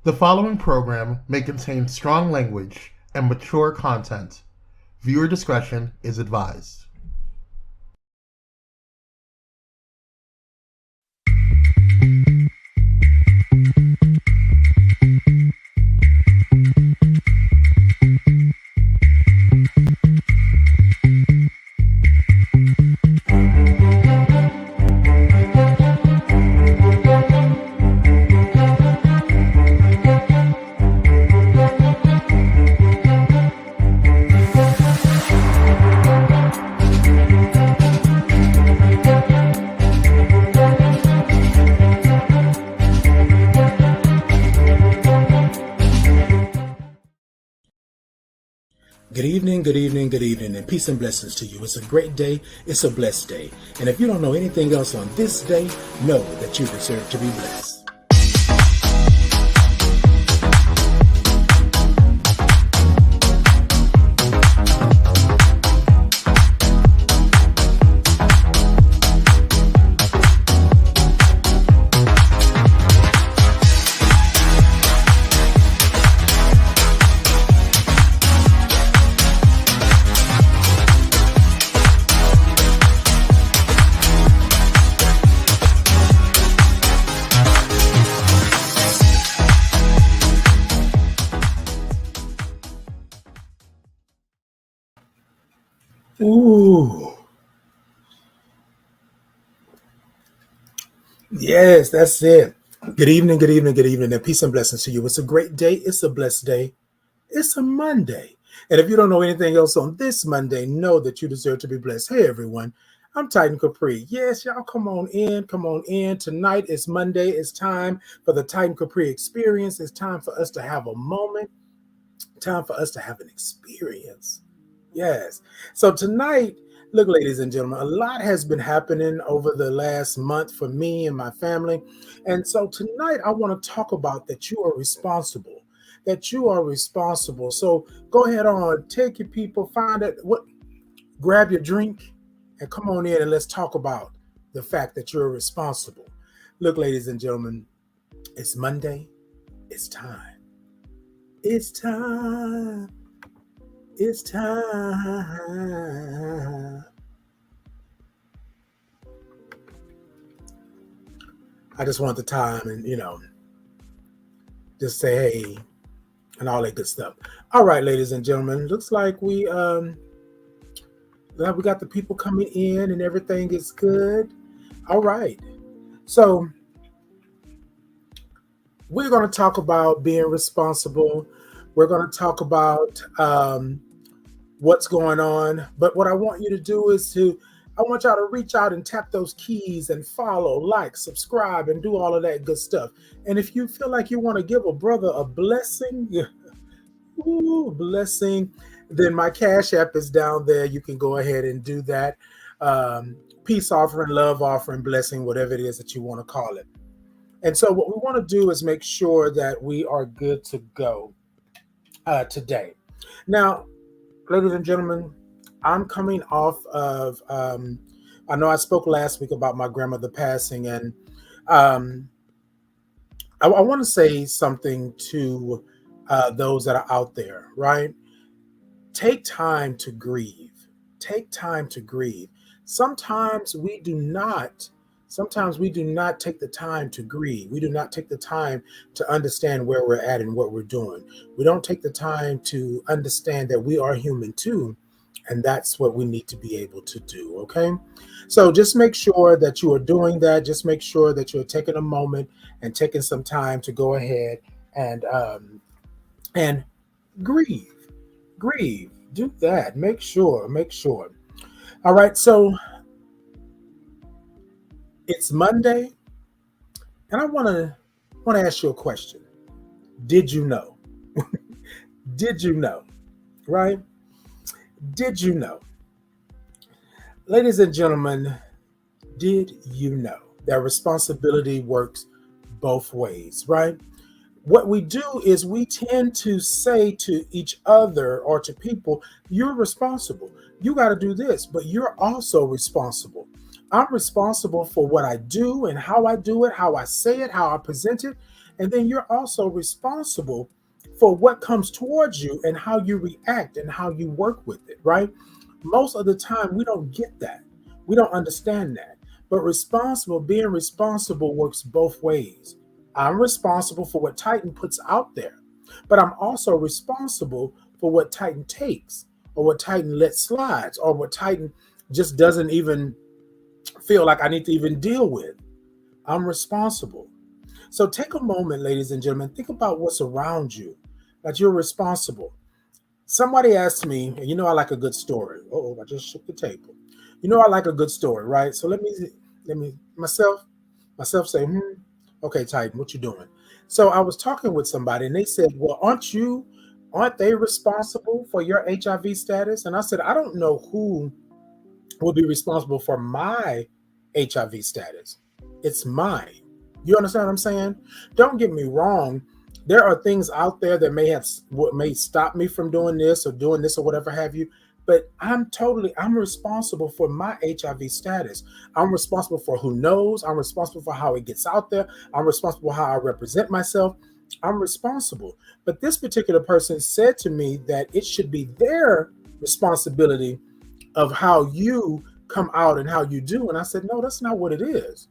The following program may contain strong language and mature content. Viewer discretion is advised. Good evening, good evening, good evening, and peace and blessings to you. It's a great day. It's a blessed day. And if you don't know anything else on this day, know that you deserve to be blessed. Ooh. Yes, that's it. Good evening, good evening, good evening, and peace and blessings to you. It's a great day. It's a blessed day. It's a Monday. And if you don't know anything else on this Monday, know that you deserve to be blessed. Hey, everyone. I'm Titan Capri. Yes, y'all come on in. Come on in. Tonight is Monday. It's time for the Titan Capri Experience. It's time for us to have a moment. Time for us to have an experience. Yes. So tonight, look, ladies and gentlemen, a lot has been happening over the last month for me and my family. And so tonight, I want to talk about that you are responsible. That you are responsible. So go ahead on, take your people, find it, grab your drink, and come on in and let's talk about the fact that you're responsible. Look, ladies and gentlemen, it's Monday. It's time. It's time. It's time. I just want the time and, just say, hey, and all that good stuff. All right, ladies and gentlemen, looks like we got the people coming in and everything is good. All right. So we're going to talk about being responsible. We're going to talk about what's going on. But what I want you to do is I want y'all to reach out and tap those keys and follow, like, subscribe, and do all of that good stuff. And if you feel like you want to give a brother a blessing, blessing, then my Cash App is down there. You can go ahead and do that. Peace offering, love offering, blessing, whatever it is that you want to call it. And so what we want to do is make sure that we are good to go today. Now, ladies and gentlemen, I'm coming off of, I know I spoke last week about my grandmother passing, and I want to say something to those that are out there, right? Take time to grieve. Take time to grieve. Sometimes we do not take the time to grieve. We do not take the time to understand where we're at and what we're doing. We don't take the time to understand that we are human too. And that's what we need to be able to do. Okay. So just make sure that you are doing that. Just make sure that you're taking a moment and taking some time to go ahead and grieve. Grieve. Do that. Make sure. All right. So it's Monday, and I want to ask you a question. Did you know? Did you know? Right? Did you know? Ladies and gentlemen, did you know that responsibility works both ways, right? What we do is we tend to say to each other or to people, you're responsible. You got to do this, but you're also responsible. I'm responsible for what I do and how I do it, how I say it, how I present it. And then you're also responsible for what comes towards you and how you react and how you work with it, right? Most of the time, we don't get that. We don't understand that. But being responsible works both ways. I'm responsible for what Titan puts out there, but I'm also responsible for what Titan takes or what Titan lets slides or what Titan just doesn't even feel like I need to even deal with. I'm responsible. So take a moment, ladies and gentlemen, think about what's around you, that you're responsible. Somebody asked me, and I like a good story. Oh, I just shook the table. I like a good story, right? So let me myself say, okay, Titan, what you doing? So I was talking with somebody and they said, well, aren't they responsible for your HIV status? And I said, I don't know who will be responsible for my HIV status. It's mine. You understand what I'm saying? Don't get me wrong. There are things out there that may stop me from doing this or whatever have you. But I'm responsible for my HIV status. I'm responsible for who knows. I'm responsible for how it gets out there. I'm responsible for how I represent myself. I'm responsible. But this particular person said to me that it should be their responsibility of how you come out and how you do. And I said, no, that's not what it is.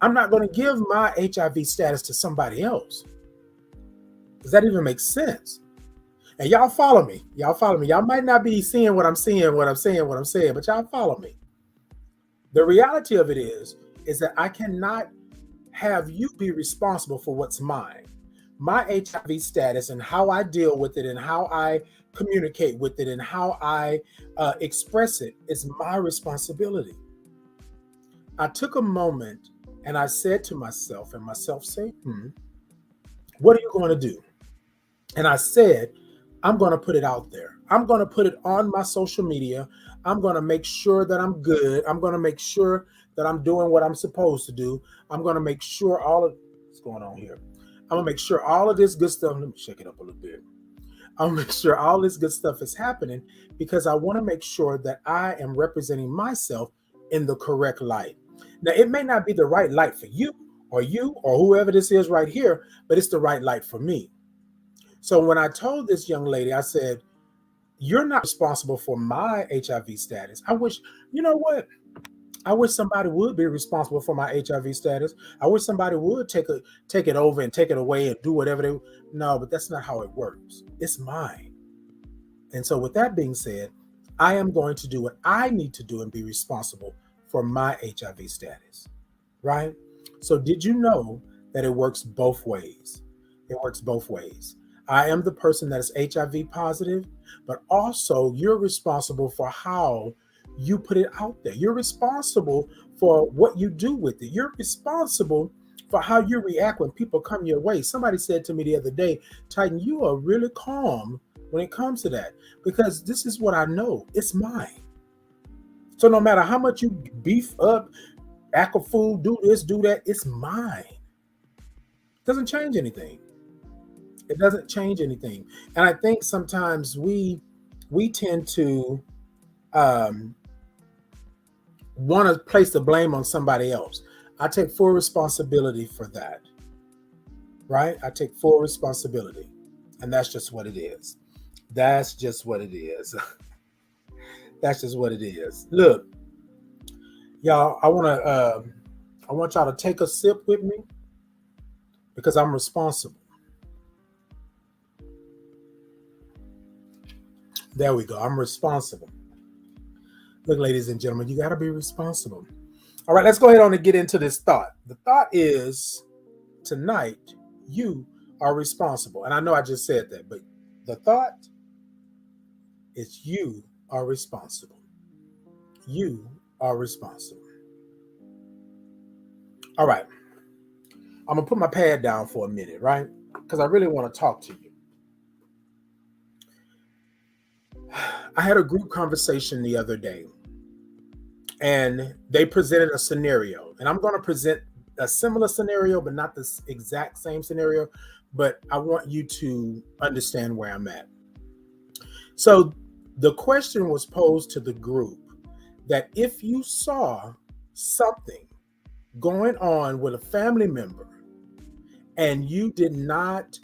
I'm not going to give my HIV status to somebody else. Does that even make sense? And y'all follow me. Y'all might not be seeing what I'm saying, but y'all follow me. The reality of it is that I cannot have you be responsible for what's mine. My HIV status and how I deal with it and how I communicate with it and how I express it is my responsibility. I took a moment and I said to myself, and myself said, what are you going to do? And I said, I'm going to put it out there. I'm going to put it on my social media. I'm going to make sure that I'm good. I'm going to make sure that I'm doing what I'm supposed to do. I'm going to make sure what's going on here. I'm going to make sure all of this good stuff, let me shake it up a little bit. I'll make sure all this good stuff is happening because I want to make sure that I am representing myself in the correct light. Now, it may not be the right light for you or whoever this is right here, but it's the right light for me. So when I told this young lady, I said, you're not responsible for my HIV status. I wish somebody would be responsible for my HIV status. I wish somebody would take it over and take it away and do whatever no, but that's not how it works. It's mine. And so with that being said, I am going to do what I need to do and be responsible for my HIV status, right? So did you know that it works both ways? It works both ways. I am the person that is HIV positive, but also you're responsible for how you put it out there. You're responsible for what you do with it. You're responsible for how you react when people come your way. Somebody said to me the other day, Titan, you are really calm when it comes to that because this is what I know. It's mine. So no matter how much you beef up, act a fool, do this, do that, it's mine. It doesn't change anything. It doesn't change anything. And I think sometimes we tend to want to place the blame on somebody else. I take full responsibility for that, right? I take full responsibility. And that's just what it is. That's just what it is. That's just what it is. Look, y'all, I want y'all to take a sip with me because I'm responsible. There we go. I'm responsible. Look, ladies and gentlemen, you got to be responsible. All right, let's go ahead on and get into this thought. The thought is tonight, you are responsible. And I know I just said that, but the thought is you are responsible. You are responsible. All right. I'm going to put my pad down for a minute, right? Because I really want to talk to you. I had a group conversation the other day, and they presented a scenario. And I'm going to present a similar scenario, but not the exact same scenario. But I want you to understand where I'm at. So the question was posed to the group that if you saw something going on with a family member and you did not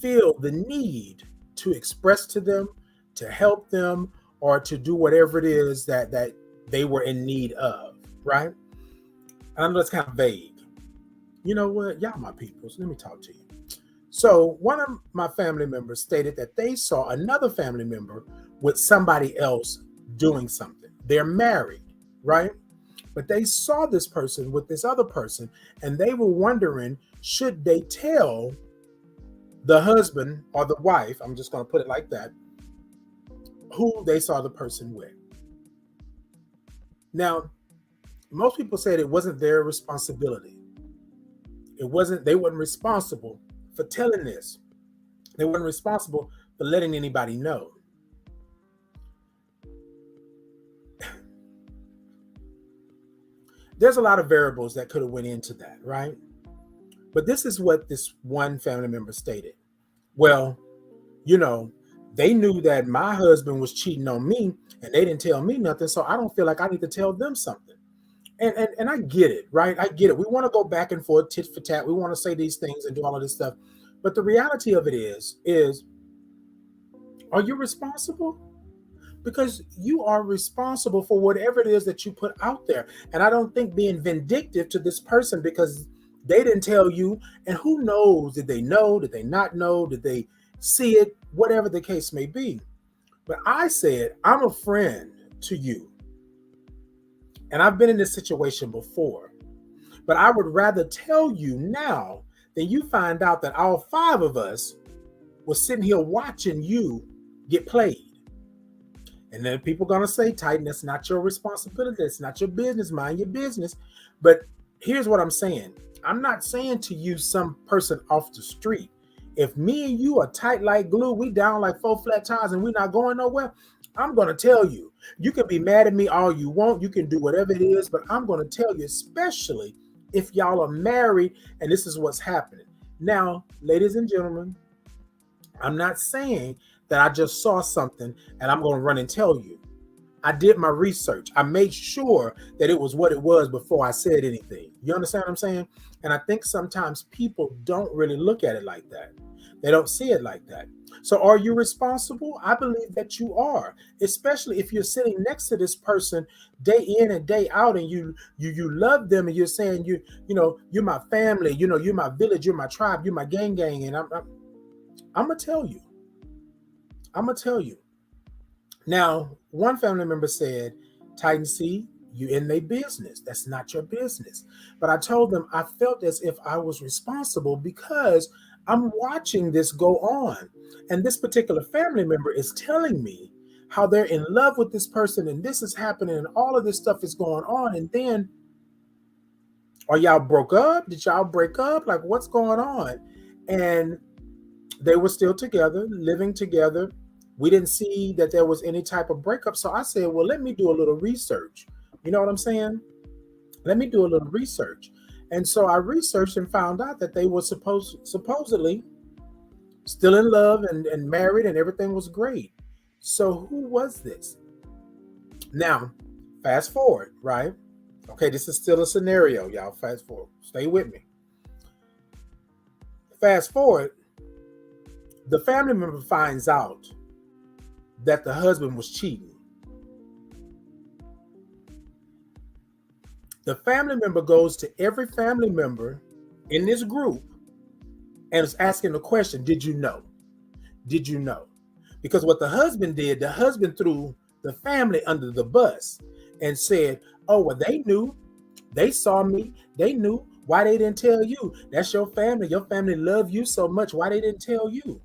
feel the need to express to them, to help them, or to do whatever it is that they were in need of, right? I know it's kind of vague. You know what? Y'all my peoples. Let me talk to you. So one of my family members stated that they saw another family member with somebody else doing something. They're married, right? But they saw this person with this other person, and they were wondering, should they tell the husband or the wife, I'm just going to put it like that, who they saw the person with. Now, most people said it wasn't their responsibility. They weren't responsible for telling this. They weren't responsible for letting anybody know. There's a lot of variables that could have went into that, right? But this is what this one family member stated. Well, they knew that my husband was cheating on me and they didn't tell me nothing, so I don't feel like I need to tell them something. And I get it, right? I get it. We want to go back and forth, tit for tat. We want to say these things and do all of this stuff. But the reality of it is, are you responsible? Because you are responsible for whatever it is that you put out there. And I don't think being vindictive to this person because they didn't tell you, and who knows, did they know, did they not know, did they see it, whatever the case may be. But I said, I'm a friend to you. And I've been in this situation before. But I would rather tell you now than you find out that all 5 of us were sitting here watching you get played. And then people are going to say, Titan, that's not your responsibility. It's not your business. Mind your business. But here's what I'm saying. I'm not saying to you some person off the street. If me and you are tight like glue, we down like 4 flat tires and we're not going nowhere, I'm going to tell you. You can be mad at me all you want. You can do whatever it is, but I'm going to tell you, especially if y'all are married and this is what's happening. Now, ladies and gentlemen, I'm not saying that I just saw something and I'm going to run and tell you. I did my research. I made sure that it was what it was before I said anything. You understand what I'm saying? And I think sometimes people don't really look at it like that. They don't see it like that. So are you responsible? I believe that you are, especially if you're sitting next to this person day in and day out and you love them and you're saying you're my family, you're my village, you're my tribe, you're my gang, and I'm gonna tell you. I'm gonna tell you. Now, one family member said, Titan, C, you in their business. That's not your business. But I told them I felt as if I was responsible because I'm watching this go on. And this particular family member is telling me how they're in love with this person and this is happening and all of this stuff is going on. And then, are y'all broke up? Did y'all break up? Like, what's going on? And they were still together, living together. We didn't see that there was any type of breakup. So I said, well, let me do a little research. You know what I'm saying? Let me do a little research. And so I researched and found out that they were supposedly still in love and married and everything was great. So who was this? Now, fast forward, right? Okay, this is still a scenario, y'all. Fast forward. Stay with me. Fast forward. The family member finds out that the husband was cheating. The family member goes to every family member in this group and is asking the question, did you know? Did you know? Because what the husband did, the husband threw the family under the bus and said, oh, well, they knew. They saw me. They knew. Why they didn't tell you? That's your family. Your family loved you so much. Why they didn't tell you?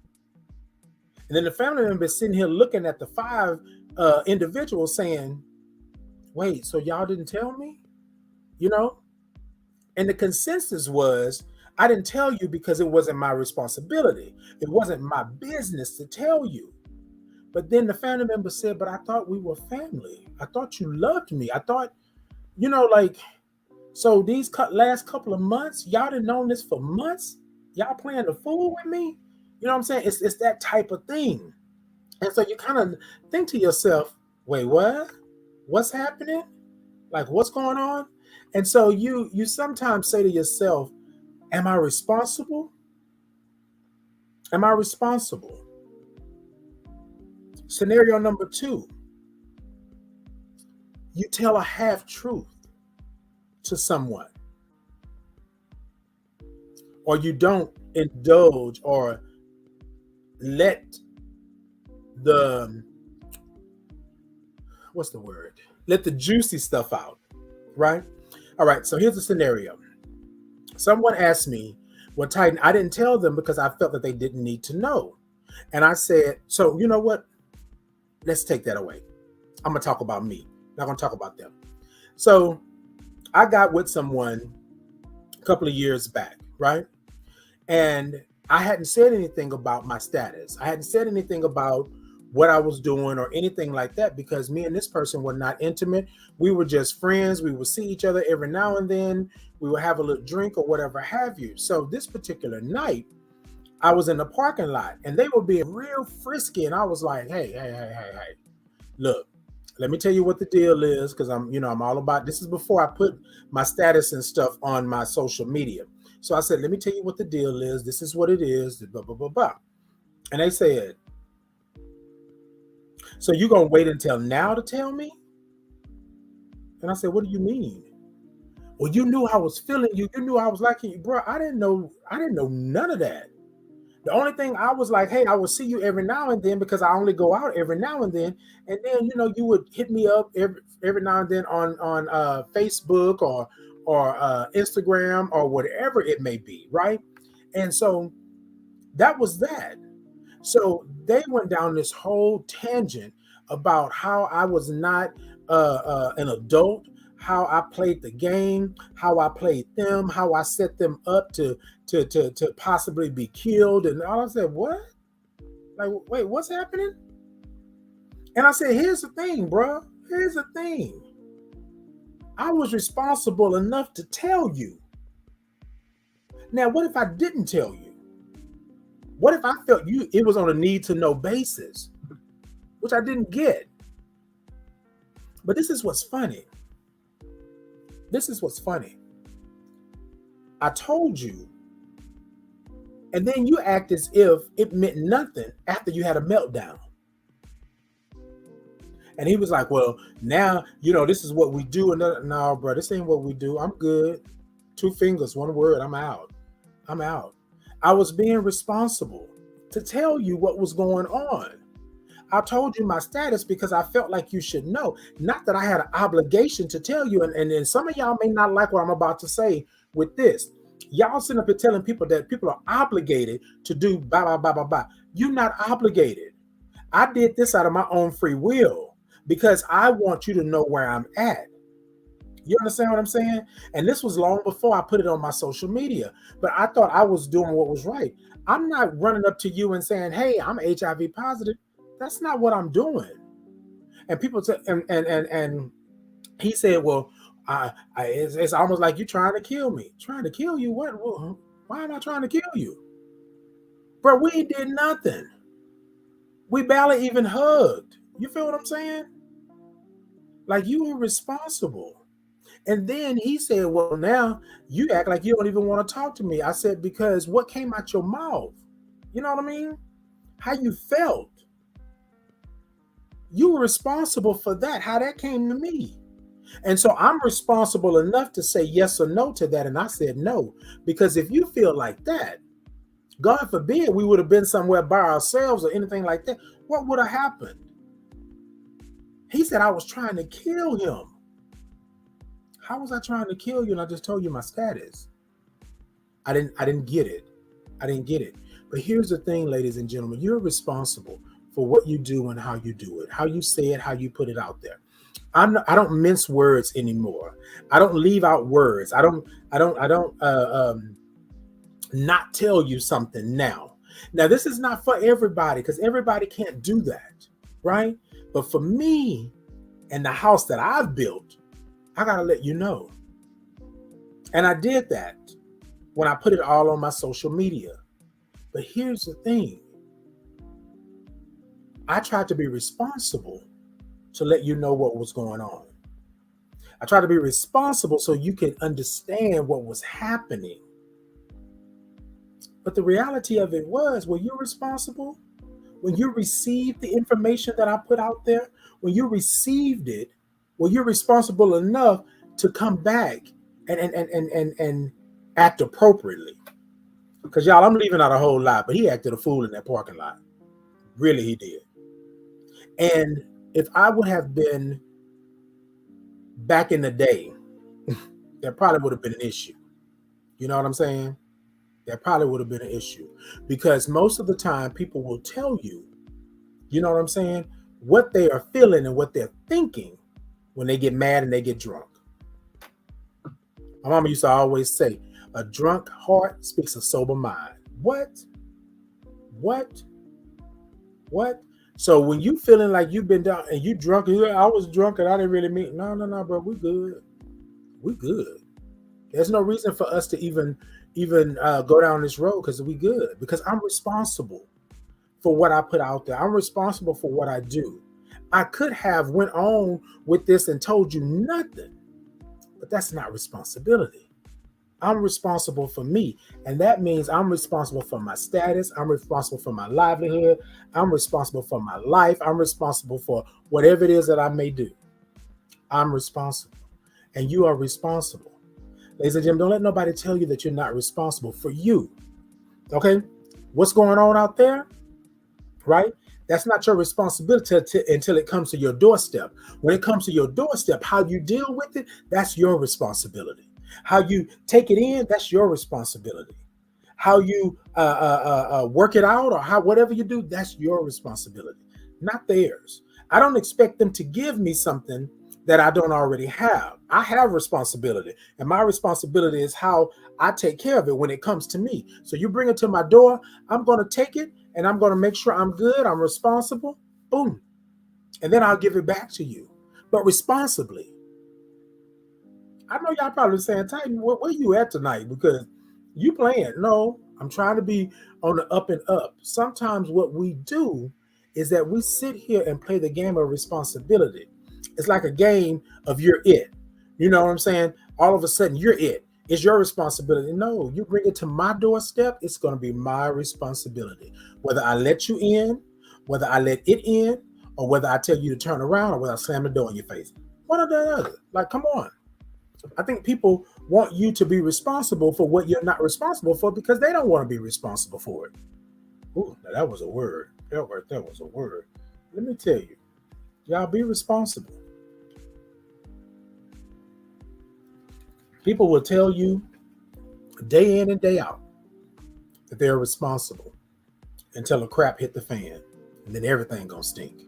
And then the family member is sitting here looking at the 5 individuals saying, wait, so y'all didn't tell me? And the consensus was, I didn't tell you because it wasn't my responsibility. It wasn't my business to tell you. But then the family member said, but I thought we were family. I thought you loved me. I thought, so these last couple of months, y'all didn't know this for months? Y'all playing the fool with me? You know what I'm saying? It's that type of thing. And so you kind of think to yourself, wait, what? What's happening? Like, what's going on? And so you sometimes say to yourself, Am I responsible? Am I responsible? Scenario number 2, you tell a half truth to someone, or you don't indulge or let the, what's the word? Let the juicy stuff out, right? All right, so here's the scenario. Someone asked me, well, Titan, I didn't tell them because I felt that they didn't need to know. And I said, so you know what? Let's take that away. I'm going to talk about me, not going to talk about them. So I got with someone a couple of years back, right? And I hadn't said anything about my status. I hadn't said anything about what I was doing or anything like that because me and this person were not intimate. We were just friends. We would see each other every now and then. We would have a little drink or whatever have you. So this particular night, I was in the parking lot and they were being real frisky. And I was like, hey, look, let me tell you what the deal is, because I'm all about, this is before I put my status and stuff on my social media. So I said, let me tell you what the deal is. This is what it is, blah, blah, blah, blah. And they said, so you're going to wait until now to tell me? And I said, what do you mean? Well, you knew I was feeling you. You knew I was liking you, bro. I didn't know none of that. The only thing I was like, hey, I will see you every now and then because I only go out every now and then. And then, you would hit me up every now and then on Facebook or Instagram or whatever it may be, right? And so that was that. So they went down this whole tangent about how I was not an adult, how I played the game, how I played them, how I set them up to possibly be killed. And I said, what? Like, wait, what's happening? And I said, here's the thing, bro. Here's the thing. I was responsible enough to tell you. Now, what if I didn't tell you? What if I felt it was on a need to know basis, which I didn't get? But this is what's funny. I told you, and then you act as if it meant nothing after you had a meltdown. And he was like, well, now, this is what we do. And no, bro, this ain't what we do. I'm good. 2 fingers, 1 word. I'm out. I was being responsible to tell you what was going on. I told you my status because I felt like you should know. Not that I had an obligation to tell you. And some of y'all may not like what I'm about to say with this. Y'all sitting up here telling people that people are obligated to do blah, blah, blah, blah, blah. You're not obligated. I did this out of my own free will because I want you to know where I'm at. You understand what I'm saying? And this was long before I put it on my social media, but I thought I was doing what was right. I'm not running up to you and saying, hey, I'm HIV positive. That's not what I'm doing. And people say, and he said, well, it's almost like you're trying to kill me. Trying to kill you? What? Why am I trying to kill you? Bro, we did nothing. We barely even hugged. You feel what I'm saying? Like, you were responsible. And then he said, well, now you act like you don't even want to talk to me. I said, because what came out your mouth? You know what I mean? How you felt. You were responsible for that, how that came to me. And so I'm responsible enough to say yes or no to that. And I said no, because if you feel like that, God forbid we would have been somewhere by ourselves or anything like that, what would have happened? He said I was trying to kill him. How was I trying to kill you? And I just told you my status. I didn't get it. But here's the thing, ladies and gentlemen, you're responsible for what you do and how you do it, how you say it, how you put it out there. I don't mince words anymore. I don't leave out words. I don't not tell you something now. Now, this is not for everybody because everybody can't do that, right? But for me and the house that I've built, I got to let you know. And I did that when I put it all on my social media. But here's the thing. I tried to be responsible to let you know what was going on. I tried to be responsible so you can understand what was happening. But the reality of it was, were you responsible? When you received the information that I put out there, when you received it, were you responsible enough to come back and act appropriately? Because y'all, I'm leaving out a whole lot, but he acted a fool in that parking lot. Really, he did. And if I would have been back in the day, that probably would have been an issue. You know what I'm saying? That probably would have been an issue. Because most of the time, people will tell you, you know what I'm saying, what they are feeling and what they're thinking when they get mad and they get drunk. My mama used to always say, a drunk heart speaks a sober mind. What? What? What? So when you feeling like you've been down and you drunk, I was drunk and I didn't really mean, no, bro, we good. We good. There's no reason for us to even go down this road because we good. Because I'm responsible for what I put out there. I'm responsible for what I do. I could have went on with this and told you nothing, but that's not responsibility. I'm responsible for me. And that means I'm responsible for my status. I'm responsible for my livelihood. I'm responsible for my life. I'm responsible for whatever it is that I may do. I'm responsible. And you are responsible. Ladies and gentlemen, don't let nobody tell you that you're not responsible for you. Okay? What's going on out there? Right? That's not your responsibility until it comes to your doorstep. When it comes to your doorstep, how you deal with it, that's your responsibility. How you take it in, that's your responsibility. How you work it out or how whatever you do, that's your responsibility, not theirs. I don't expect them to give me something that I don't already have. I have responsibility, and my responsibility is how I take care of it when it comes to me. So you bring it to my door, I'm going to take it, and I'm going to make sure I'm good, I'm responsible, boom. And then I'll give it back to you, but responsibly. I know y'all probably saying, Titan, where you at tonight? Because you playing. No, I'm trying to be on the up and up. Sometimes what we do is that we sit here and play the game of responsibility. It's like a game of you're it. You know what I'm saying? All of a sudden, you're it. It's your responsibility. No, you bring it to my doorstep, it's going to be my responsibility. Whether I let you in, whether I let it in, or whether I tell you to turn around, or whether I slam the door in your face. One or the other. Like, come on. I think people want you to be responsible for what you're not responsible for because they don't want to be responsible for it. Ooh, now that was a word. That was a word. Let me tell you, y'all be responsible. People will tell you day in and day out that they're responsible until the crap hit the fan, and then everything gonna stink.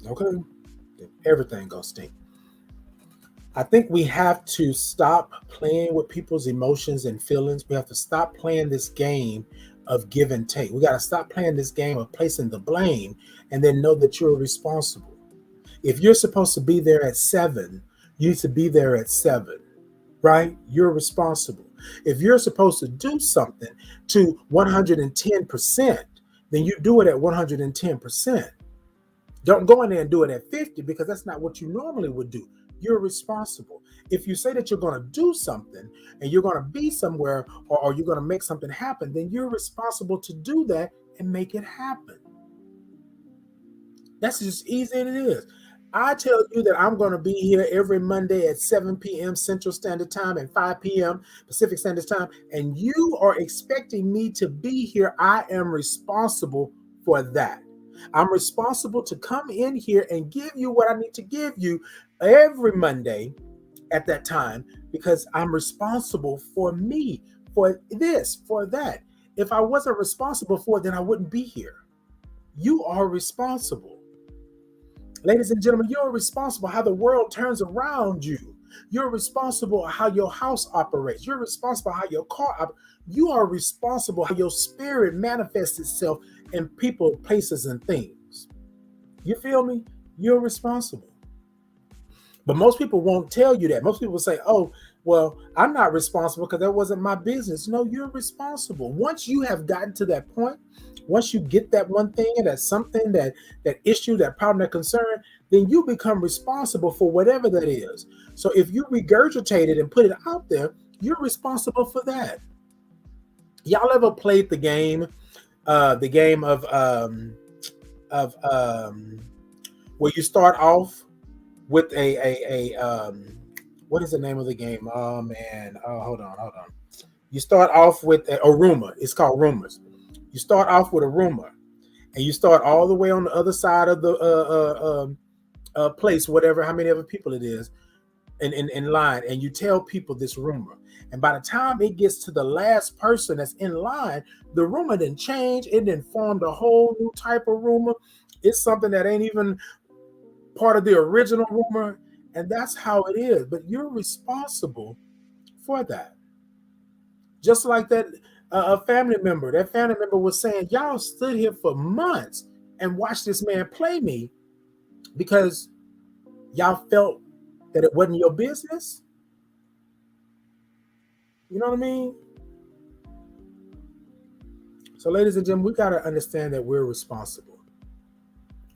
Okay? Everything gonna stink. I think we have to stop playing with people's emotions and feelings. We have to stop playing this game of give and take. We got to stop playing this game of placing the blame and then know that you're responsible. If you're supposed to be there at 7, you need to be there at 7, right? You're responsible. If you're supposed to do something to 110%, then you do it at 110%. Don't go in there and do it at 50 because that's not what you normally would do. You're responsible. If you say that you're going to do something and you're going to be somewhere or you're going to make something happen, then you're responsible to do that and make it happen. That's just easy as it is. I tell you that I'm going to be here every Monday at 7 p.m. Central Standard Time and 5 p.m. Pacific Standard Time, and you are expecting me to be here. I am responsible for that. I'm responsible to come in here and give you what I need to give you every Monday at that time because I'm responsible for me, for this, for that. If I wasn't responsible for it, then I wouldn't be here. You are responsible. Ladies and gentlemen, you're responsible how the world turns around you. You're responsible how your house operates. You're responsible how your car operates. You are responsible how your spirit manifests itself in people, places, and things. You feel me? You're responsible. But most people won't tell you that. Most people say, oh, well, I'm not responsible because that wasn't my business. No, you're responsible. Once you have gotten to that point, once you get that one thing, that something, that issue, that problem, that concern, then you become responsible for whatever that is. So if you regurgitate it and put it out there, you're responsible for that. Y'all ever played the game? The game of where you start off with what is the name of the game? Oh man, hold on. You start off with a rumor. It's called rumors. You start off with a rumor, and you start all the way on the other side of the place, whatever, how many other people it is, in line, and you tell people this rumor. And by the time it gets to the last person that's in line, the rumor didn't change. It didn't form a whole new type of rumor. It's something that ain't even part of the original rumor. And that's how it is. But you're responsible for that. Just like that a family member. That family member was saying, y'all stood here for months and watched this man play me because y'all felt that it wasn't your business. You know what I mean? So, ladies and gentlemen, we got to understand that we're responsible.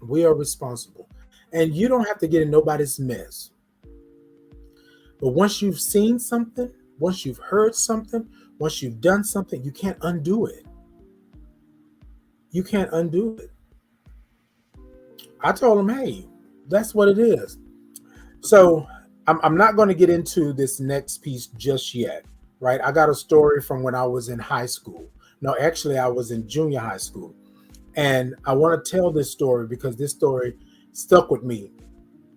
We are responsible. And you don't have to get in nobody's mess. But once you've seen something, once you've heard something, once you've done something, you can't undo it. You can't undo it. I told him, hey, that's what it is. So I'm not going to get into this next piece just yet, right? I got a story from when I was in high school. No, actually, I was in junior high school. And I want to tell this story because this story stuck with me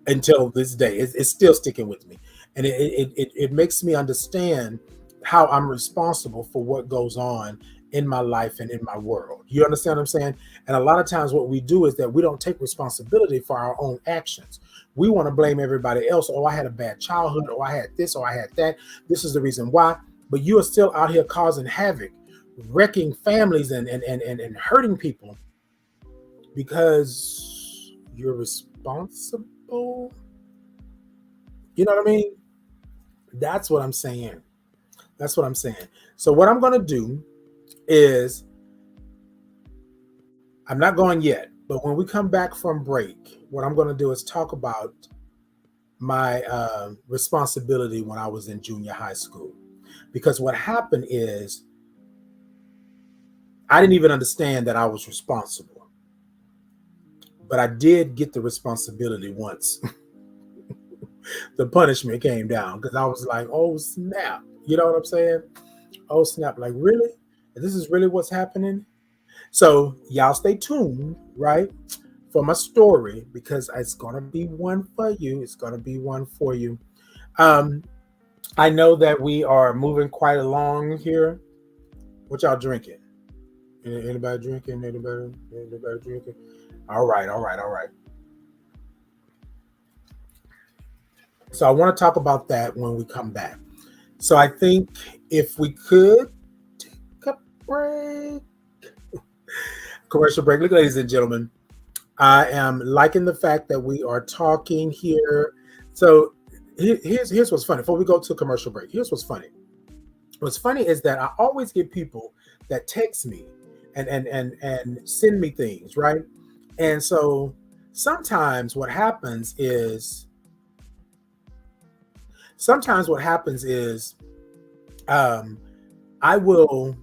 until this day. It's still sticking with me. And it makes me understand how I'm responsible for what goes on in my life and in my world. You understand what I'm saying? And a lot of times what we do is that we don't take responsibility for our own actions. We want to blame everybody else. Oh, I had a bad childhood. Oh, I had this. Oh, I had that. This is the reason why. But you are still out here causing havoc, wrecking families and hurting people because you're responsible. You know what I mean? That's what I'm saying. That's what I'm saying. So what I'm going to do is, I'm not going yet, but when we come back from break, what I'm going to do is talk about my responsibility when I was in junior high school. Because what happened is, I didn't even understand that I was responsible. But I did get the responsibility once. The punishment came down because I was like, oh, snap. You know what I'm saying? Oh, snap. Like, really? This is really what's happening? So y'all stay tuned, right, for my story because it's going to be one for you. It's going to be one for you. I know that we are moving quite along here. What y'all drinking? Anybody drinking? Anybody drinking? All right. So I want to talk about that when we come back. So I think if we could take a break. Commercial break. Look, ladies and gentlemen, I am liking the fact that we are talking here. So here's what's funny. Before we go to a commercial break, here's what's funny. What's funny is that I always get people that text me and send me things, right? And so sometimes what happens is I will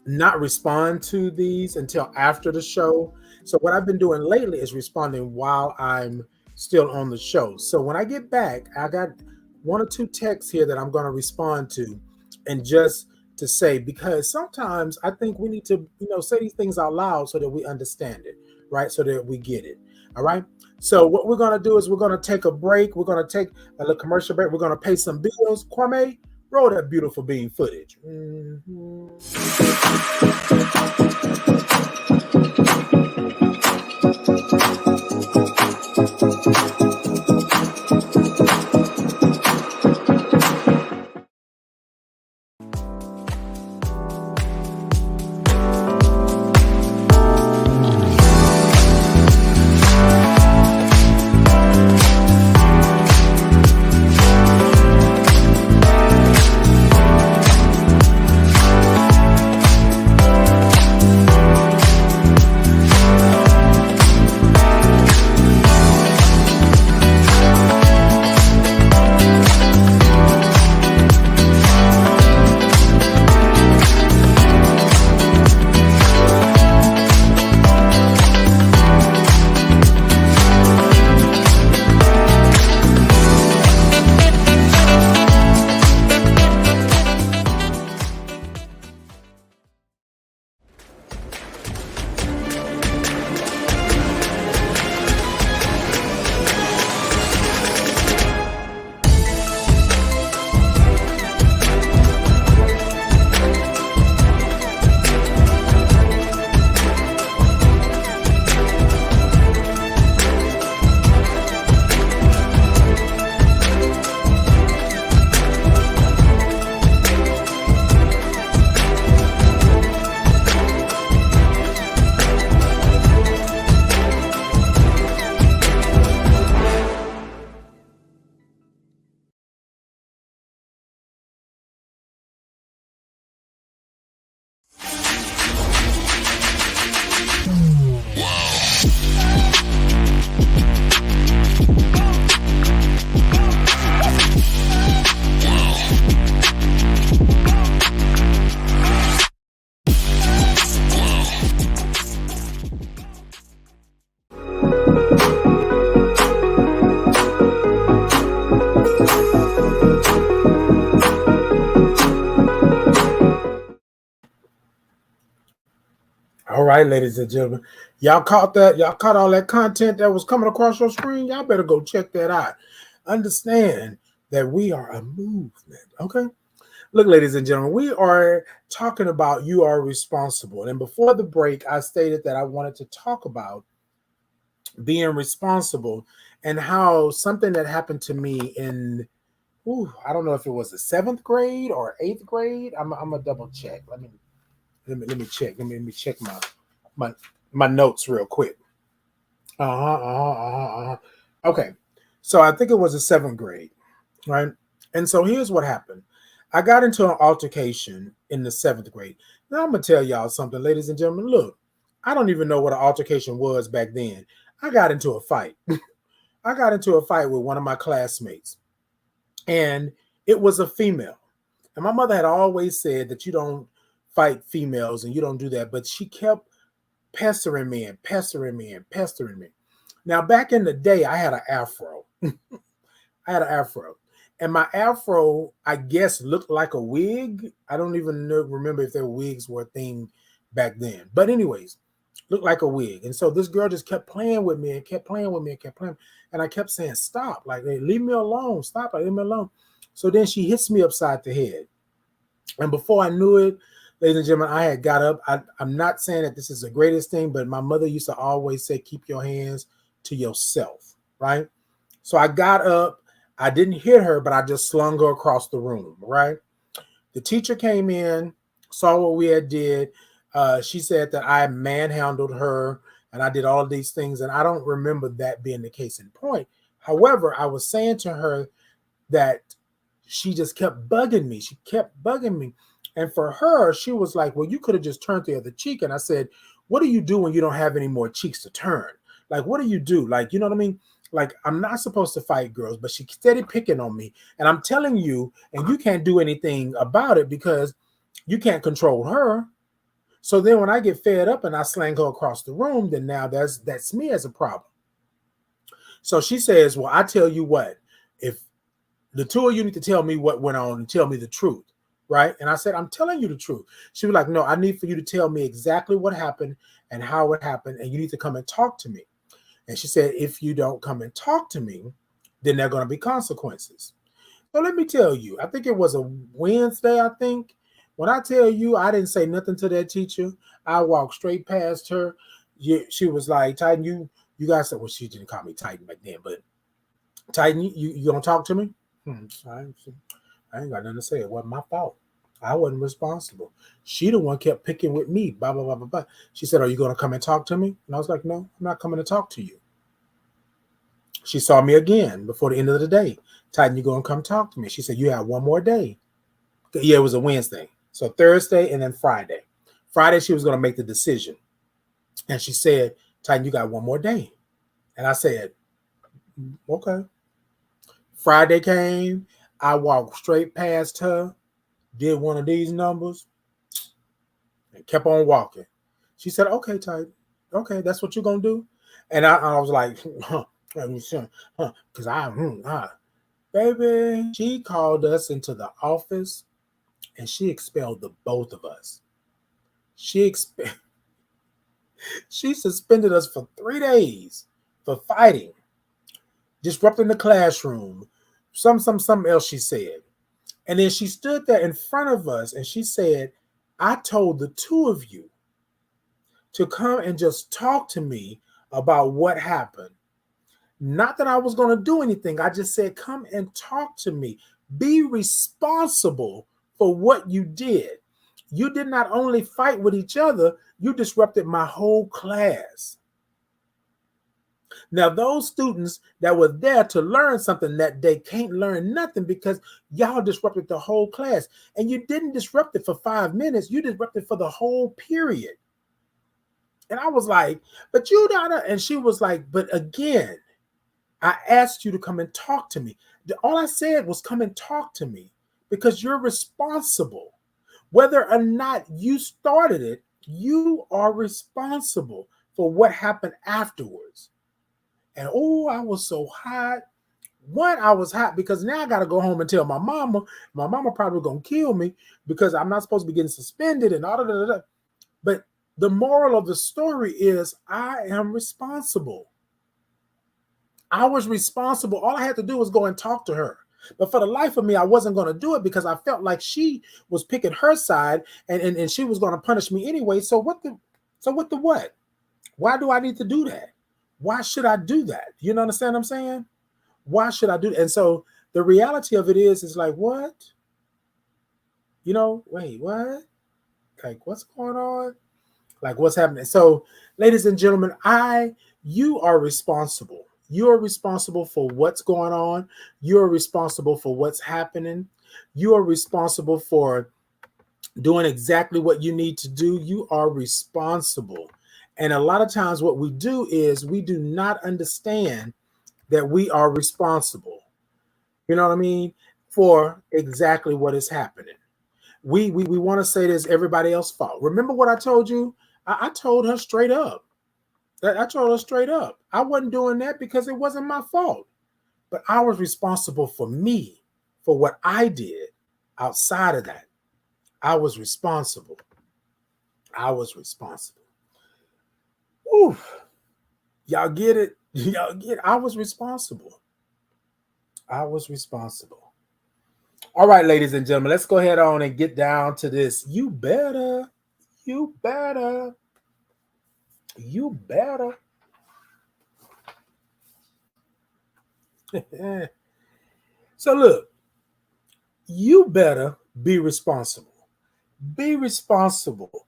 not respond to these until after the show. So what I've been doing lately is responding while I'm still on the show. So when I get back, I got one or two texts here that I'm going to respond to, and just to say, because sometimes I think we need to, say these things out loud so that we understand it, right? So that we get it. All right. So what we're going to do is we're going to take a break. We're going to take a little commercial break. We're going to pay some bills. Kwame, roll that beautiful bean footage. right, ladies and gentlemen. Y'all caught that? Y'all caught all that content that was coming across your screen? Y'all better go check that out. Understand that we are a movement, okay? Look, ladies and gentlemen, we are talking about you are responsible. And before the break, I stated that I wanted to talk about being responsible and how something that happened to me in, I don't know if it was the 7th grade or 8th grade. I'm gonna double check. Let me check. Let me check my my notes real quick. Okay, so I think it was the 7th grade, right? And so here's what happened. I got into an altercation in the 7th grade. Now I'm gonna tell y'all something, ladies and gentlemen. Look, I don't even know what an altercation was back then. I got into a fight. I got into a fight with one of my classmates, and it was a female. And my mother had always said that you don't fight females and you don't do that, but she kept pestering me and pestering me and pestering me. Now, back in the day, I had an afro. I had an afro. And my afro, I guess, looked like a wig. I don't even remember if their wigs were a thing back then. But anyways, looked like a wig. And so this girl just kept playing with me and kept playing with me and kept playing. And I kept saying, stop. Like, hey, leave me alone. Stop. Like, leave me alone. So then she hits me upside the head. And before I knew it, ladies and gentlemen, I had got up. I'm not saying that this is the greatest thing, but my mother used to always say, keep your hands to yourself, right? So I got up. I didn't hit her, but I just slung her across the room, right? The teacher came in, saw what we had did. She said that I manhandled her and I did all of these things. And I don't remember that being the case in point. However, I was saying to her that she just kept bugging me. She kept bugging me. And for her, she was like, well, you could have just turned the other cheek. And I said, what do you do when you don't have any more cheeks to turn? Like, what do you do? Like, you know what I mean? Like, I'm not supposed to fight girls, but she steady picking on me. And I'm telling you, and you can't do anything about it because you can't control her. So then when I get fed up and I slang her across the room, then now that's me as a problem. So she says, well, I tell you what, if the two of you need to tell me what went on and tell me the truth, right? And I said, I'm telling you the truth. She was like, no, I need for you to tell me exactly what happened and how it happened, and you need to come and talk to me. And she said, if you don't come and talk to me, then there are going to be consequences. So let me tell you, I think it was a Wednesday, I think. When I tell you, I didn't say nothing to that teacher. I walked straight past her. She was like, Titan, you guys said, well, she didn't call me Titan back then, but Titan, you going to talk to me? I ain't got nothing to say. It wasn't my fault. I wasn't responsible. She the one kept picking with me. Blah, blah, blah, blah, blah. She said, are you going to come and talk to me? And I was like, no, I'm not coming to talk to you. She saw me again before the end of the day. Titan, you going to come talk to me? She said, you have one more day. Yeah, it was a Wednesday. So Thursday and then Friday. Friday, she was going to make the decision. And she said, Titan, you got one more day. And I said, okay. Friday came. I walked straight past her, did one of these numbers, and kept on walking. She said, okay, Titan. Okay, that's what you're going to do? And I was like, because baby, she called us into the office and she expelled the both of us. She suspended us for 3 days for fighting, disrupting the classroom, something else she said. And then she stood there in front of us and she said, I told the two of you to come and just talk to me about what happened. Not that I was going to do anything. I just said, come and talk to me. Be responsible for what you did. You did not only fight with each other, you disrupted my whole class. Now, those students that were there to learn something that day can't learn nothing because y'all disrupted the whole class. And you didn't disrupt it for 5 minutes. You disrupted for the whole period. And I was like, but you don't. And she was like, but again, I asked you to come and talk to me. All I said was come and talk to me because you're responsible. Whether or not you started it, you are responsible for what happened afterwards. And oh, I was so hot. One, I was hot because now I got to go home and tell my mama. My mama probably going to kill me because I'm not supposed to be getting suspended and all of that. But The moral of the story is I am responsible. I was responsible. All I had to do was go and talk to her. But for the life of me, I wasn't going to do it because I felt like she was picking her side and she was going to punish me anyway. So what? Why do I need to do that? Why should I do that? You know understand what I'm saying? Why should I do that? And so the reality of it is like, what? Wait, what? Like, what's going on? Like, what's happening? So, ladies and gentlemen, you are responsible. You are responsible for what's going on. You are responsible for what's happening. You are responsible for doing exactly what you need to do. You are responsible. And a lot of times what we do is we do not understand that we are responsible. You know what I mean? For exactly what is happening. We want to say this everybody else's fault. Remember what I told you? I told her straight up. I told her straight up. I wasn't doing that because it wasn't my fault. But I was responsible for me, for what I did outside of that. I was responsible. I was responsible. Oof. Y'all get it? Y'all get it? I was responsible. I was responsible. All right, ladies and gentlemen, let's go ahead on and get down to this. You better. You better. You better. So look, you better be responsible. Be responsible.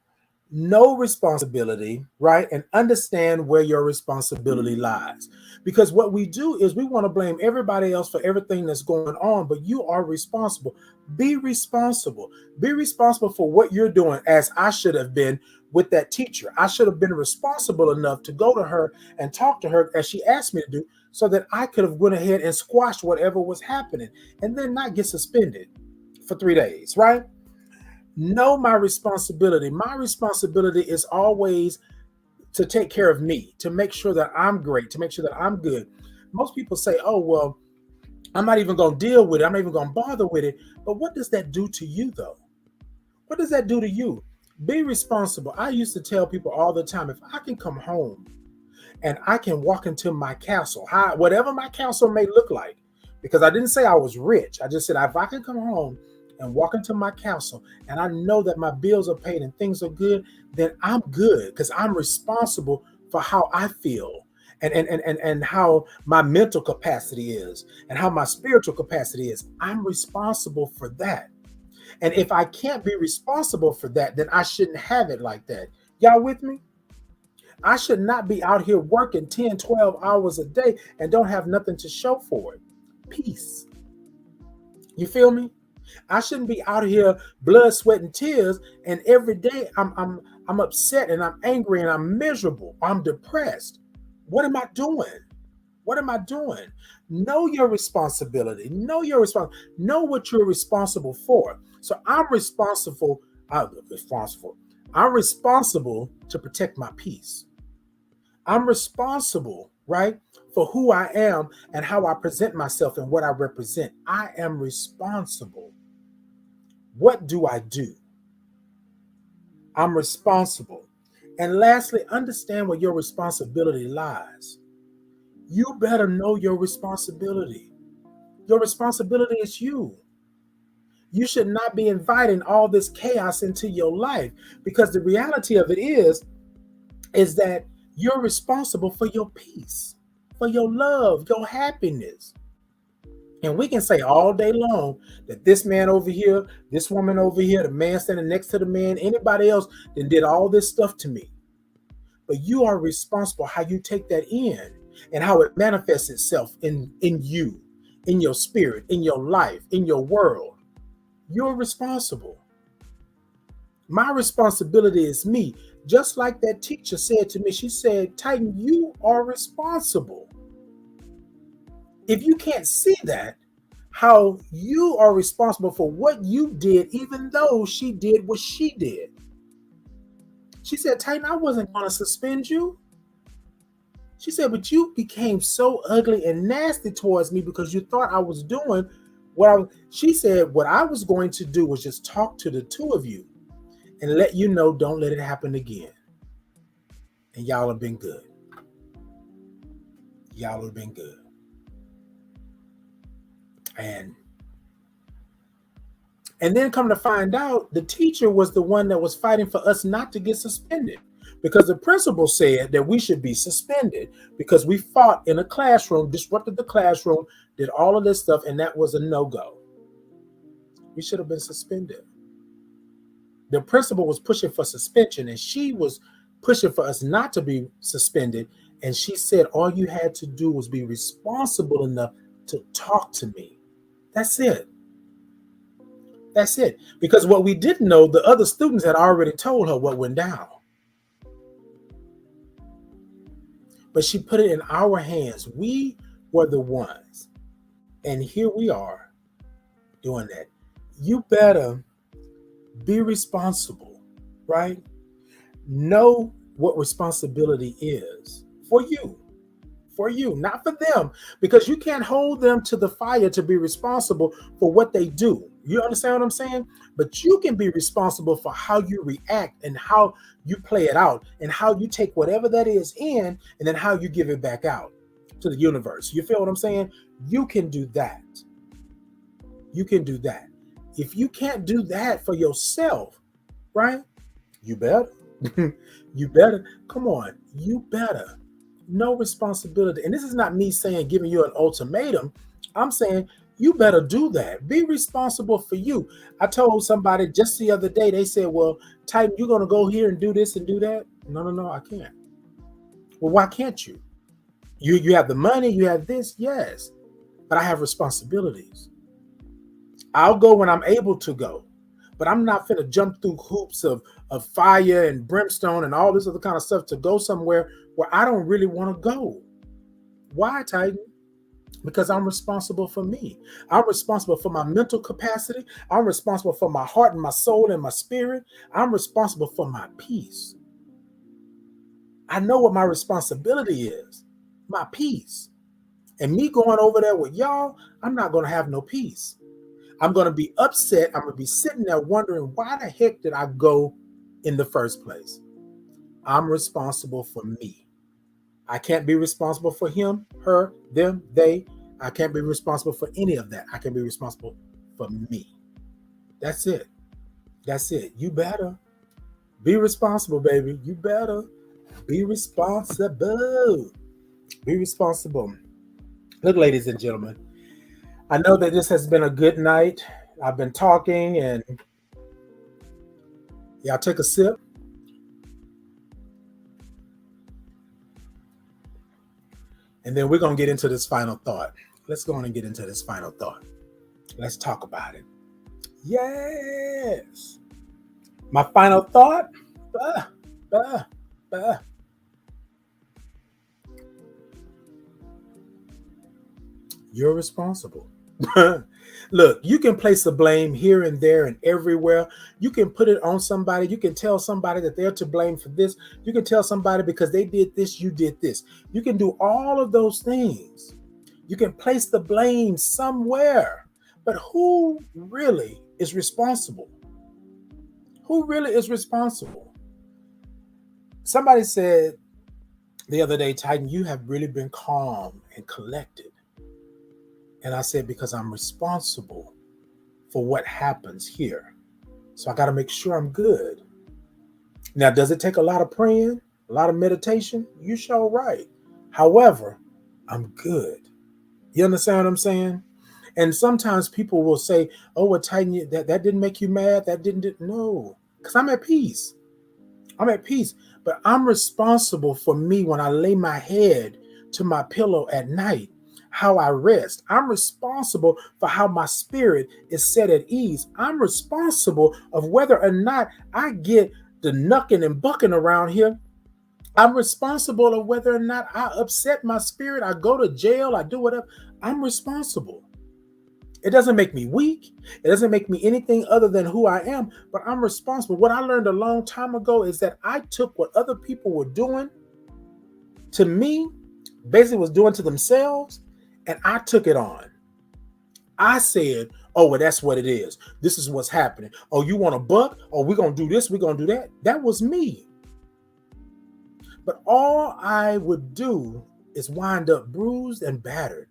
Know responsibility, right? And understand where your responsibility lies. Because what we do is we want to blame everybody else for everything that's going on, but you are responsible. Be responsible. Be responsible for what you're doing, as I should have been with that teacher. I should have been responsible enough to go to her and talk to her as she asked me to do, so that I could have went ahead and squashed whatever was happening and then not get suspended for 3 days, right? Know my responsibility. My responsibility is always to take care of me, to make sure that I'm great, to make sure that I'm good. Most people say, oh, well, I'm not even going to deal with it. I'm not even going to bother with it. But what does that do to you, though? What does that do to you? Be responsible. I used to tell people all the time, if I can come home and I can walk into my castle, whatever my castle may look like, because I didn't say I was rich. I just said, if I can come home and walk into my castle and I know that my bills are paid and things are good, then I'm good, because I'm responsible for how I feel and how my mental capacity is and how my spiritual capacity is. I'm responsible for that. And if I can't be responsible for that, then I shouldn't have it like that. Y'all with me? I should not be out here working 10, 12 hours a day and don't have nothing to show for it. Peace. You feel me? I shouldn't be out here blood, sweat, and tears, and every day I'm upset and I'm angry and I'm miserable. I'm depressed. What am I doing? What am I doing? Know your responsibility. Know your know what you're responsible for. So I'm responsible. I'm responsible to protect my peace. I'm responsible, right, for who I am and how I present myself and what I represent. I am responsible. What do I do? I'm responsible. And lastly, understand where your responsibility lies. You better know your responsibility. Your responsibility is you. You should not be inviting all this chaos into your life, because the reality of it is that you're responsible for your peace, for your love, your happiness. And we can say all day long that this man over here, this woman over here, the man standing next to the man, anybody else that did all this stuff to me. But you are responsible how you take that in and how it manifests itself in you, in your spirit, in your life, in your world. You're responsible. My responsibility is me. Just like that teacher said to me, she said, Titan, you are responsible. If you can't see that, how you are responsible for what you did, even though she did what she did. She said, Titan, I wasn't going to suspend you. She said, but you became so ugly and nasty towards me because you thought I was doing she said, what I was going to do was just talk to the two of you and let you know, don't let it happen again. And y'all have been good. Y'all have been good. And then come to find out, the teacher was the one that was fighting for us not to get suspended, because the principal said that we should be suspended because we fought in a classroom, disrupted the classroom, did all of this stuff, and that was a no-go. We should have been suspended. The principal was pushing for suspension, and she was pushing for us not to be suspended. And she said all you had to do was be responsible enough to talk to me. That's it. That's it. Because what we didn't know, the other students had already told her what went down. But she put it in our hands. We were the ones. And here we are doing that. You better be responsible, right? Know what responsibility is for you, not for them, because you can't hold them to the fire to be responsible for what they do. You understand what I'm saying? But you can be responsible for how you react and how you play it out and how you take whatever that is in and then how you give it back out to the universe. You feel what I'm saying? You can do that. You can do that. If you can't do that for yourself, right? You better. You better. Come on. You better. No responsibility. And this is not me saying giving you an ultimatum. I'm saying you better do that. Be responsible for you. I told somebody just the other day, they said, well, Titan, you're going to go here and do this and do that? No, I can't. Well, why can't you? You have the money, you have this, yes. But I have responsibilities. I'll go when I'm able to go. But I'm not finna jump through hoops of fire and brimstone and all this other kind of stuff to go somewhere where I don't really want to go. Why, Titan? Because I'm responsible for me. I'm responsible for my mental capacity. I'm responsible for my heart and my soul and my spirit. I'm responsible for my peace. I know what my responsibility is, my peace. And me going over there with y'all, I'm not going to have no peace. I'm going to be upset. I'm going to be sitting there wondering, why the heck did I go in the first place? I'm responsible for me. I can't be responsible for him, her, them, they. I can't be responsible for any of that. I can be responsible for me. That's it. That's it. You better be responsible, baby. You better be responsible. Be responsible. Look, ladies and gentlemen, I know that this has been a good night. I've been talking and y'all take a sip. And then we're going to get into this final thought. Let's go on and get into this final thought. Let's talk about it. Yes. My final thought. You're responsible. Look, you can place the blame here and there and everywhere. You can put it on somebody. You can tell somebody that they're to blame for this. You can tell somebody because they did this, you did this. You can do all of those things. You can place the blame somewhere. But who really is responsible? Who really is responsible? Somebody said the other day, Titan, you have really been calm and collected. And I said, because I'm responsible for what happens here. So I got to make sure I'm good. Now, does it take a lot of praying, a lot of meditation? You sure right. However, I'm good. You understand what I'm saying? And sometimes people will say, oh, well, Titan, that didn't make you mad. That didn't. No, because I'm at peace. I'm at peace. But I'm responsible for me when I lay my head to my pillow at night. How I rest. I'm responsible for how my spirit is set at ease. I'm responsible of whether or not I get the knucking and bucking around here. I'm responsible of whether or not I upset my spirit. I go to jail. I do whatever. I'm responsible. It doesn't make me weak. It doesn't make me anything other than who I am, but I'm responsible. What I learned a long time ago is that I took what other people were doing to me, basically was doing to themselves, and I took it on. I said, oh, well, that's what it is. This is what's happening. Oh, you want a buck? Oh, we're going to do this. We're going to do that. That was me. But all I would do is wind up bruised and battered.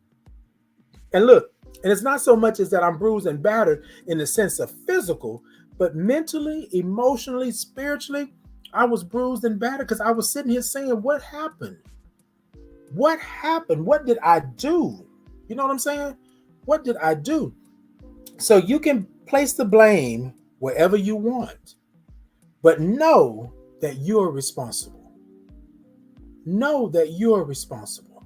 And look, and it's not so much as that I'm bruised and battered in the sense of physical, but mentally, emotionally, spiritually, I was bruised and battered because I was sitting here saying, what happened? What happened? What did I do? You know what I'm saying? What did I do? So you can place the blame wherever you want, but know that you're responsible. Know that you're responsible.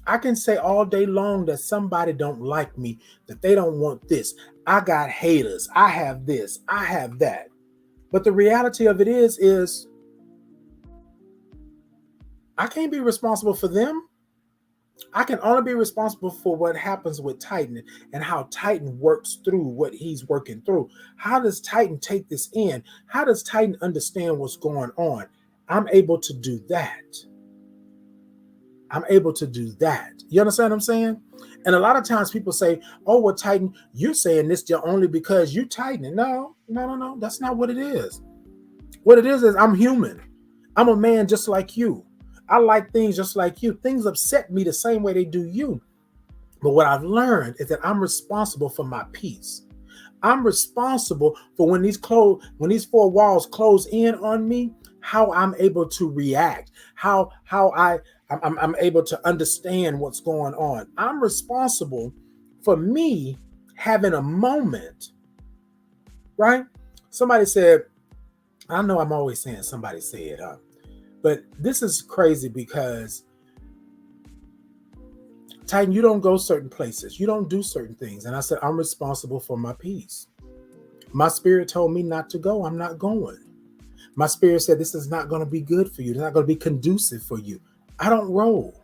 I can say all day long that somebody don't like me, that they don't want this. I got haters. I have this. I have that. But the reality of it is I can't be responsible for them. I can only be responsible for what happens with Titan and how Titan works through what he's working through. How does Titan take this in? How does Titan understand what's going on? I'm able to do that. I'm able to do that. You understand what I'm saying? And a lot of times people say, oh, well, Titan, you're saying this only because you Titan. No. That's not what it is. What it is I'm human. I'm a man just like you. I like things just like you. Things upset me the same way they do you. But what I've learned is that I'm responsible for my peace. I'm responsible for when these four walls close in on me, how I'm able to react, how I'm able to understand what's going on. I'm responsible for me having a moment, right? Somebody said, I know I'm always saying somebody said, huh? But this is crazy because, Titan, you don't go certain places. You don't do certain things. And I said, I'm responsible for my peace. My spirit told me not to go. I'm not going. My spirit said, this is not going to be good for you. It's not going to be conducive for you. I don't roll.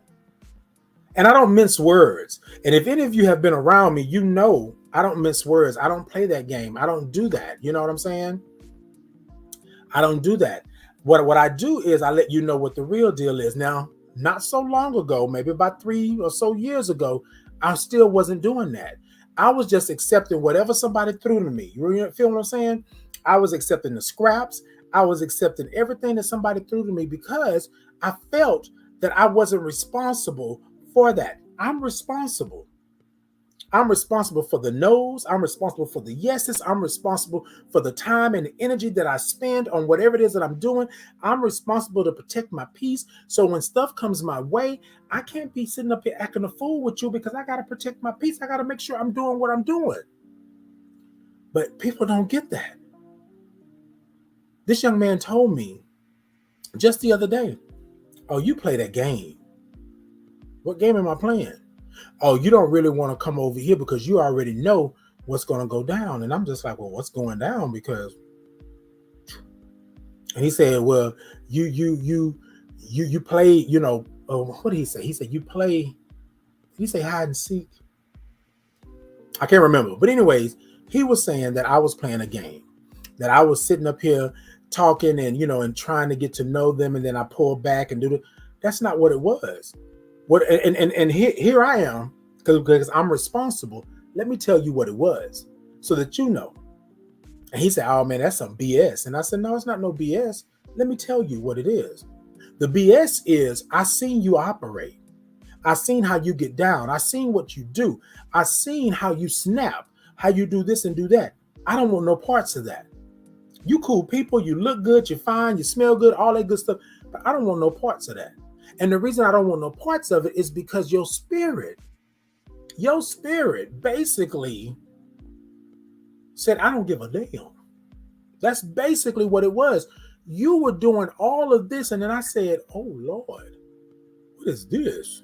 And I don't mince words. And if any of you have been around me, you know I don't mince words. I don't play that game. I don't do that. You know what I'm saying? I don't do that. What I do is I let you know what the real deal is. Now, not so long ago, maybe about 3 or so years ago, I still wasn't doing that. I was just accepting whatever somebody threw to me. You feel what I'm saying? I was accepting the scraps. I was accepting everything that somebody threw to me because I felt that I wasn't responsible for that. I'm responsible. I'm responsible for the no's. I'm responsible for the yeses. I'm responsible for the time and the energy that I spend on whatever it is that I'm doing. I'm responsible to protect my peace. So when stuff comes my way, I can't be sitting up here acting a fool with you because I got to protect my peace. I got to make sure I'm doing what I'm doing. But people don't get that. This young man told me just the other day, oh, you play that game. What game am I playing? Oh, you don't really want to come over here because you already know what's going to go down. And I'm just like, well, what's going down? Because, and he said, well, you play, you know, what did he say? He said, you play, did he say hide and seek? I can't remember. But anyways, he was saying that I was playing a game, that I was sitting up here talking and, you know, and trying to get to know them. And then I pull back and do the, that's not what it was. What and here I am because I'm responsible. Let me tell you what it was so that you know. And he said, oh man, that's some BS. And I said, no, it's not no BS. Let me tell you what it is. The BS is I seen you operate. I seen how you get down. I seen what you do. I seen how you snap, how you do this and do that. I don't want no parts of that. You cool people, you look good, you're fine, you smell good, all that good stuff. But I don't want no parts of that. And the reason I don't want no parts of it is because your spirit basically said, I don't give a damn. That's basically what it was. You were doing all of this. And then I said, oh Lord, what is this?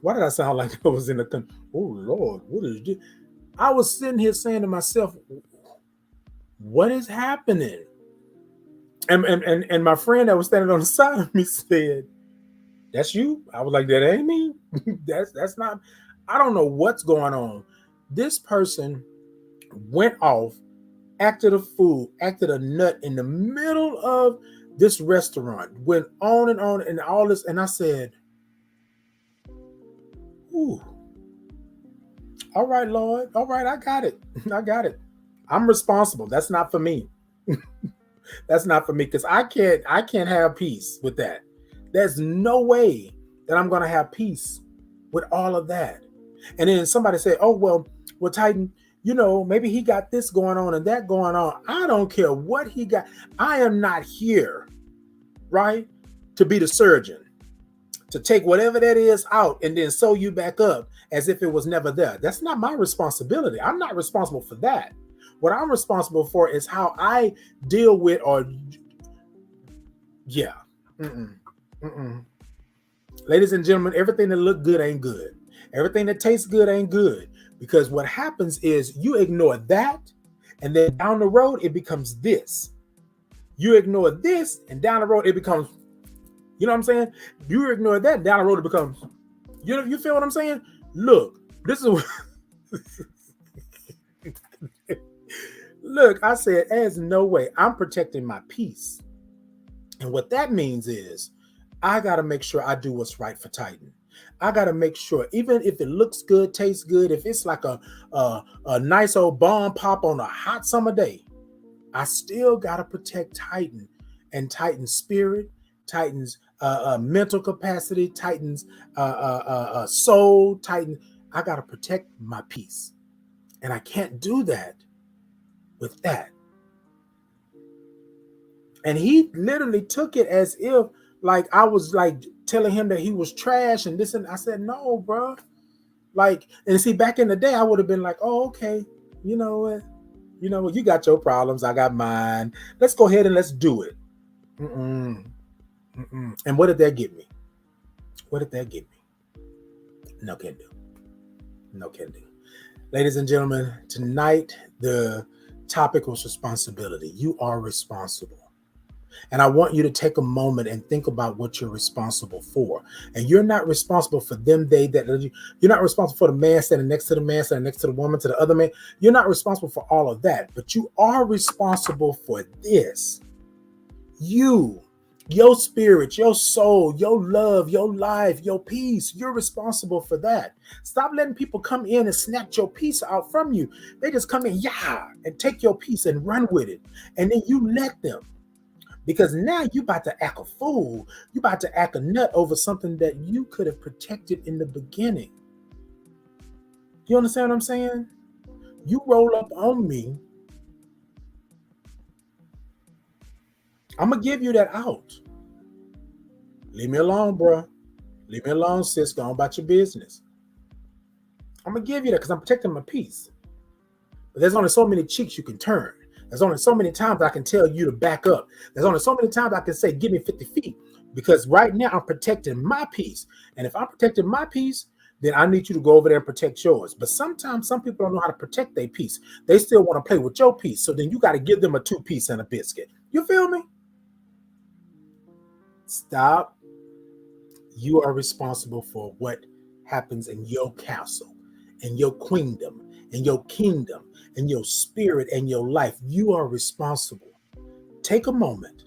Why did I sound like I was in the, oh Lord, what is this? I was sitting here saying to myself, what is happening? And my friend that was standing on the side of me said, that's you? I was like, that ain't me. that's not, I don't know what's going on. This person went off, acted a fool, acted a nut in the middle of this restaurant, went on and all this. And I said, ooh, all right, Lord. All right, I got it. I got it. I'm responsible. That's not for me. That's not for me because I can't have peace with that. There's no way that I'm gonna have peace with all of that. And then somebody say, "Oh well, Titan, maybe he got this going on and that going on." I don't care what he got. I am not here, right, to be the surgeon, to take whatever that is out and then sew you back up as if it was never there. That's not my responsibility. I'm not responsible for that. What I'm responsible for is how I deal with yeah. Mm-mm. Mm-mm. Ladies and gentlemen, everything that look good ain't good. Everything that tastes good ain't good. Because what happens is you ignore that, and then down the road, it becomes this. You ignore this, and down the road, it becomes, you know what I'm saying? You ignore that, down the road, it becomes, you feel what I'm saying? Look, this is look, I said, there's no way. I'm protecting my peace. And what that means is I got to make sure I do what's right for Titan. I got to make sure, even if it looks good, tastes good, if it's like a nice old bomb pop on a hot summer day, I still got to protect Titan and Titan's spirit, Titan's mental capacity, Titan's soul, Titan. I got to protect my peace. And I can't do that with that. And he literally took it as if like I was like telling him that he was trash and this, and I said, no, bro. Like, and see, back in the day, I would have been like, oh, okay, you know what? You got your problems, I got mine. Let's go ahead and let's do it. Mm-mm. Mm-mm. And what did that give me? What did that give me? No can do. No can do. Ladies and gentlemen, tonight the topic was responsibility. You are responsible. And I want you to take a moment and think about what you're responsible for. And you're not responsible for them, you're not responsible for the man standing next to the man, standing next to the woman, to the other man. You're not responsible for all of that, but you are responsible for this. You, your spirit, your soul, your love, your life, your peace. You're responsible for that. Stop letting people come in and snatch your peace out from you. They just come in, and take your peace and run with it. And then you let them. Because now you about to act a fool. You about to act a nut over something that you could have protected in the beginning. You understand what I'm saying? You roll up on me. I'm going to give you that out. Leave me alone, bro. Leave me alone, sis. Go on about your business. I'm going to give you that because I'm protecting my peace. But there's only so many cheeks you can turn. There's only so many times I can tell you to back up. There's only so many times I can say, give me 50 feet. Because right now I'm protecting my peace. And if I'm protecting my peace, then I need you to go over there and protect yours. But sometimes some people don't know how to protect their peace. They still want to play with your peace. So then you got to give them a 2-piece and a biscuit. You feel me? Stop. You are responsible for what happens in your castle, in your queendom, in your kingdom, in your spirit, and your life. You are responsible. Take a moment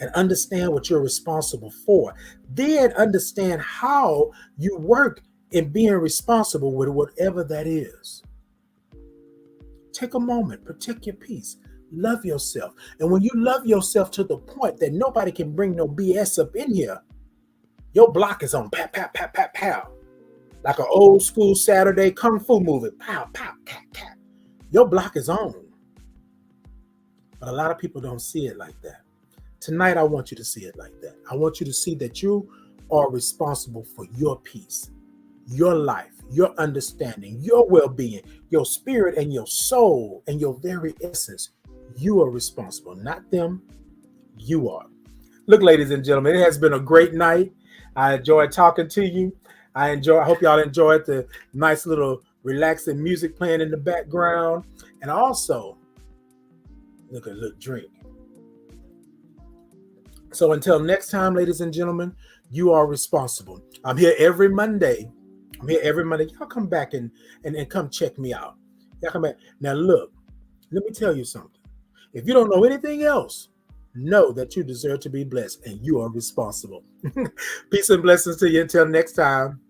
and understand what you're responsible for. Then understand how you work in being responsible with whatever that is. Take a moment, protect your peace, love yourself. And when you love yourself to the point that nobody can bring no BS up in here, your block is on pow, pow, pow, pow, pow. Like an old school Saturday kung fu movie. Pow, pow, pow, pow. Your block is on. But a lot of people don't see it like that. Tonight, I want you to see it like that. I want you to see that you are responsible for your peace, your life, your understanding, your well-being, your spirit and your soul and your very essence. You are responsible, not them. You are. Look, ladies and gentlemen, it has been a great night. I enjoyed talking to you. I hope y'all enjoyed the nice little relaxing music playing in the background. And also, look, a little drink. So until next time, ladies and gentlemen, you are responsible. I'm here every Monday. Y'all come back and come check me out. Y'all come back. Now, look, let me tell you something. If you don't know anything else, know that you deserve to be blessed and you are responsible. Peace and blessings to you until next time.